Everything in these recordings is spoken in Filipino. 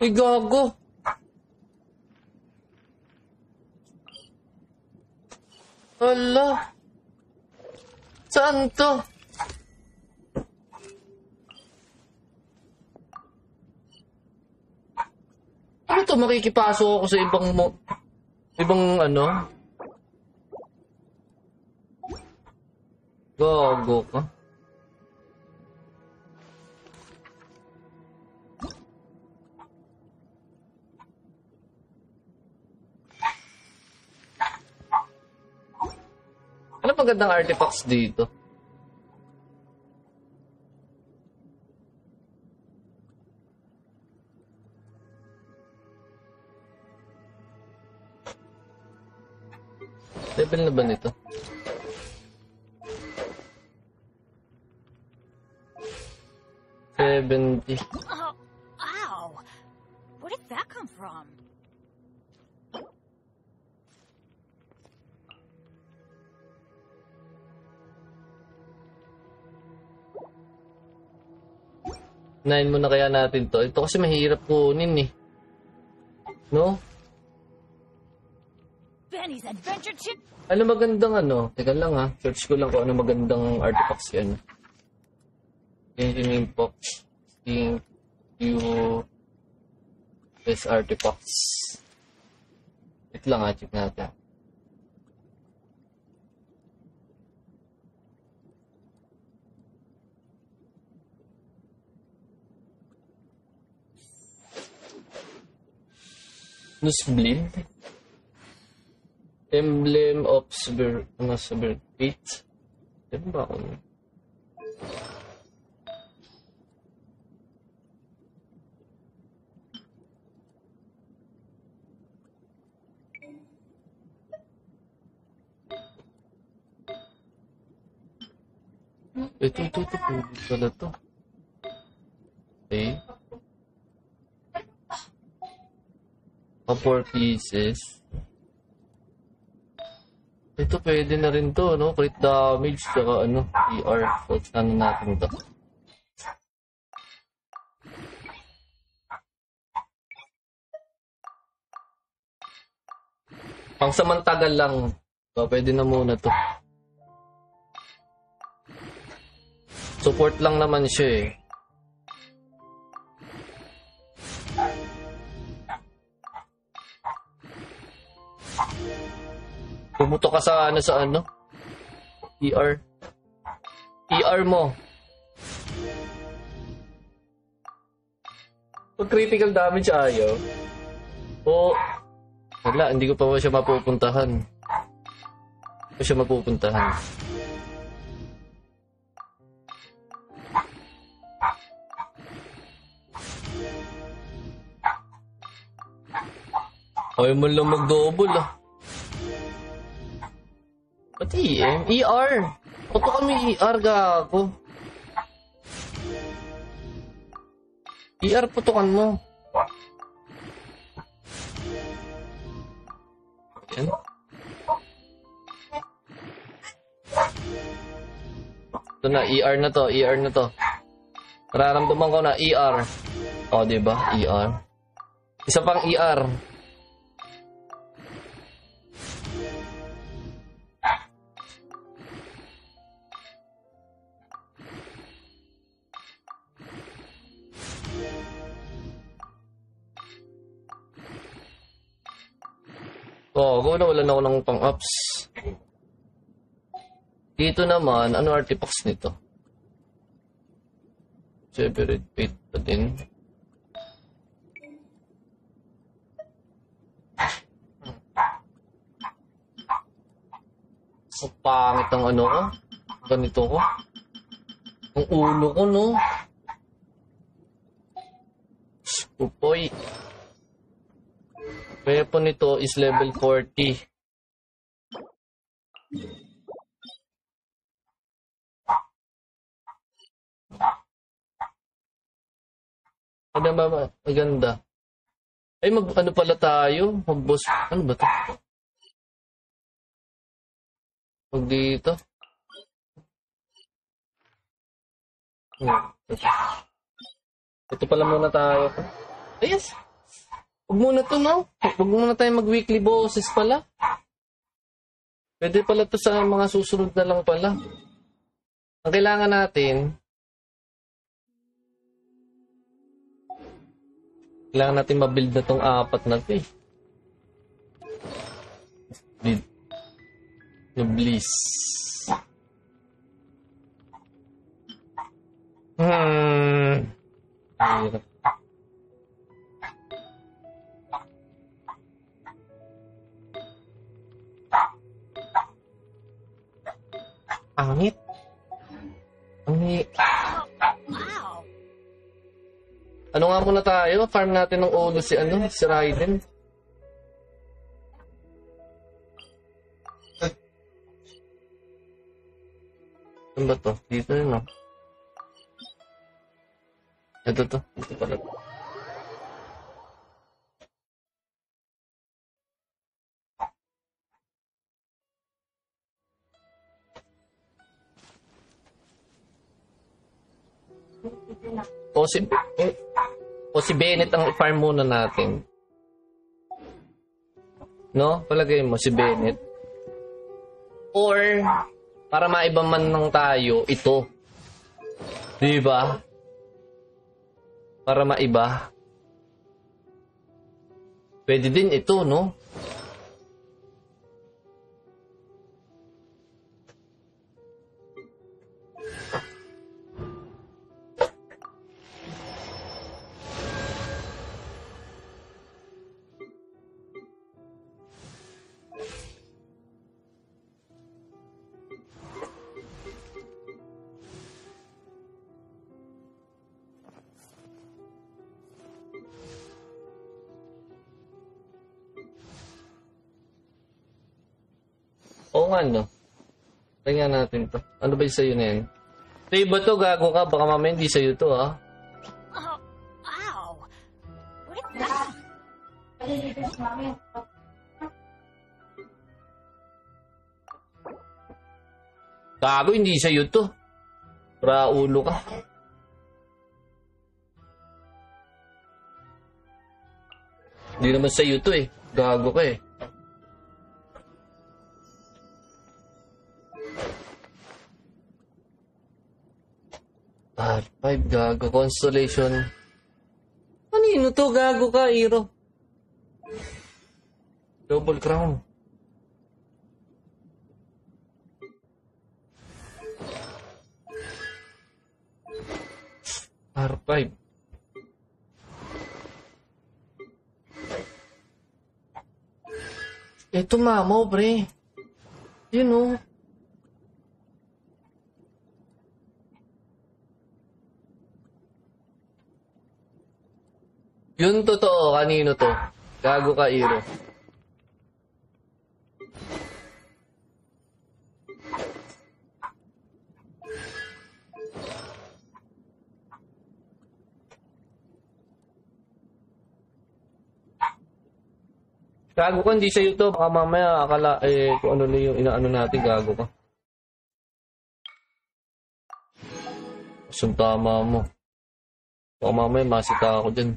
Uy, gago. Hala. Saan to? Ano to? Makikipasok ako sa ibang ano? Gago ka. Ano magandang artifacts dito? Level na ba nito? $70. Oh, ow! Where did that come from? Nine muna kaya natin to. Ito kasi mahirap kunin eh. No? Benny's Adventure Chip. Ano magandang ano? Teka lang ha. Search ko lang kung ano magandang artifacts yan. Engineering box. Think you this artifacts. Wait lang ha. Check natin. Nosebleed. Emblem of Fate. Ano ba ako? Ito. Pala to. Okay. 4 pieces. Ito pwede na rin to, no? Crit damage, saka ano, ER. So, ano natin to? Pang samantagal lang. So, pwede na muna to. Support lang naman siya eh. Pumuto ka sa ano? ER. ER mo. Pag critical damage ayaw. O, wala, hindi ko pa siya mapupuntahan. Hindi ko siya mapupuntahan. Ayaw mo lang mag-double ah. Pati ER. Oto kami ER gago. ER putukan mo. Yan. Ito na, ER na to, ER na to. Nararamdaman ko na ER. O, diba? ER. Isa pang ER. Oh, wala na ako ng pang-ups. Dito naman, ano artifacts nito? Separate Fate pa din. Ang pangit ang ano ko. Ganito ko. Ang ulo ko, no? Pupoy. Weapon nito is level 40. Ano ba? Maganda. Ay, ano pala tayo? Mag-boss. Ano ba ito? Mag dito. Ito pala muna tayo. Yes. Huwag muna to, no? Huwag muna tayo mag-weekly bosses pala. Pwede pala to sa mga susunod na lang pala. Ang kailangan natin, mabuild na tong 4 na to eh. Bliss. Hirap. Angit. Wow. Ano nga muna tayo? Farm natin ng ulo si Raiden. Ano ba to? Dito yun, no? Ito to. Ito pala. O si Bennett ang i-farm muna natin. No? Palagay mo si Bennett. Or para maiba man lang tayo, ito. Di ba? Para maiba. Pwede din ito, no? Oo nga, no? Tingnan natin to. Ano ba yung sa'yo na yan? Sa'yo ba to? Gago ka. Baka mamaya hindi sa'yo to, ha? Oh, ow. What is that? Gago, hindi sa'yo to. Raulo ka. Hindi naman sa'yo to, eh. Gago ka, eh. R5, gago. Constellation. Kanino to? Gago ka, Hero. Double crown. R5. Ito mamo, pre. You know. Yun totoo, kanino to? Gago ka, Hero. Gago ka, hindi sa'yo to. Baka mamaya akala, kung ano na yung inaano natin, gago ka. Tama mo. Baka mamaya masika ako dyan.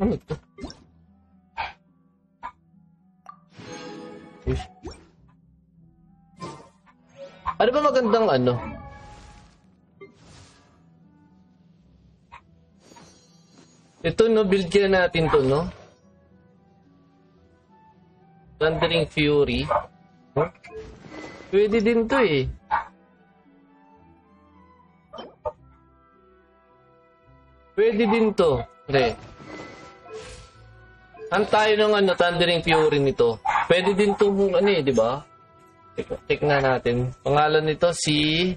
Ano ito? Ano ba magandang ano? Ito, no? Build kaya natin to, no? Thundering Fury. Huh? Pwede din to, eh. Pwede din to. Pre. Ang tayo ng ano, Thundering Fury nito. Pwede din to mong ano, eh, di ba? Check na natin. Pangalan nito si...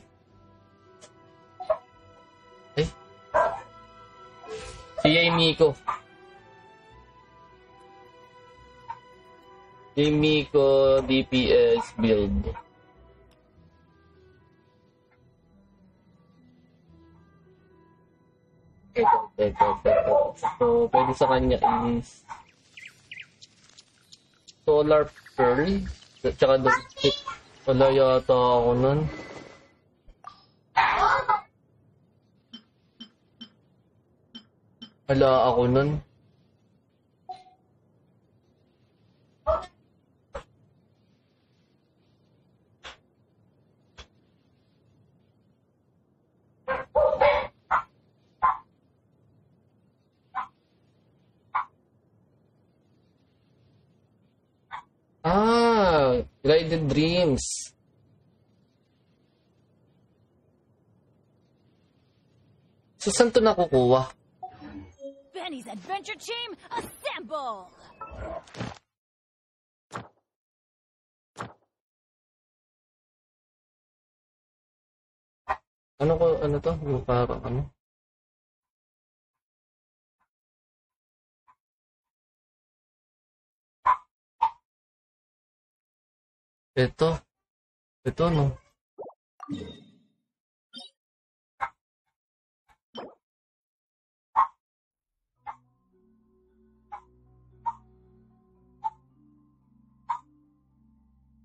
Si Miko. Si Miko DPS build. Ito. So, pwede sa kanya is Solar Pearl. Tsaka Wala yata ako nun. Wala ako nun. Guided Dreams. So, saan to nakukuha? Benny's Adventure Team, assemble! Ano to? Yung parang ano? Ito, no?